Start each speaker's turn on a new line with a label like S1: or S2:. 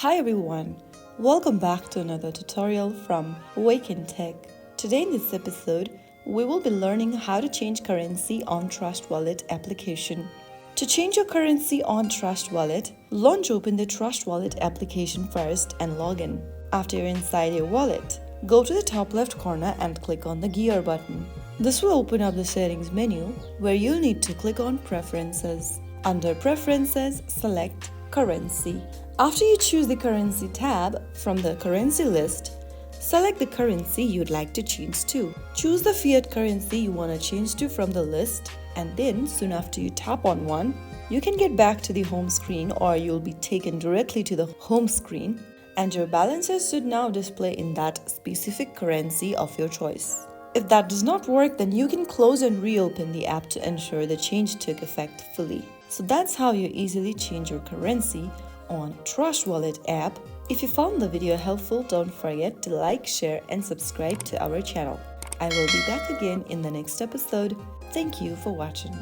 S1: Hi everyone, welcome back to another tutorial from Wake&Tech. Today in this episode, we will be learning how to change currency on Trust Wallet application. To change your currency on Trust Wallet, launch open the Trust Wallet application first and log in. After you're inside your wallet, go to the top left corner and click on the gear button. This will open up the settings menu where you'll need to click on Preferences. Under Preferences, select Currency. After you choose the Currency tab from the currency list, select the currency you'd like to change to. Choose the fiat currency you want to change to from the list, and then soon after you tap on one, you can get back to the home screen or you'll be taken directly to the home screen, and your balances should now display in that specific currency of your choice. If that does not work, then you can close and reopen the app to ensure the change took effect fully. So that's how you easily change your currency on Trust Wallet app. If you found the video helpful, don't forget to like, share and subscribe to our channel. I will be back again in the next episode. Thank you for watching.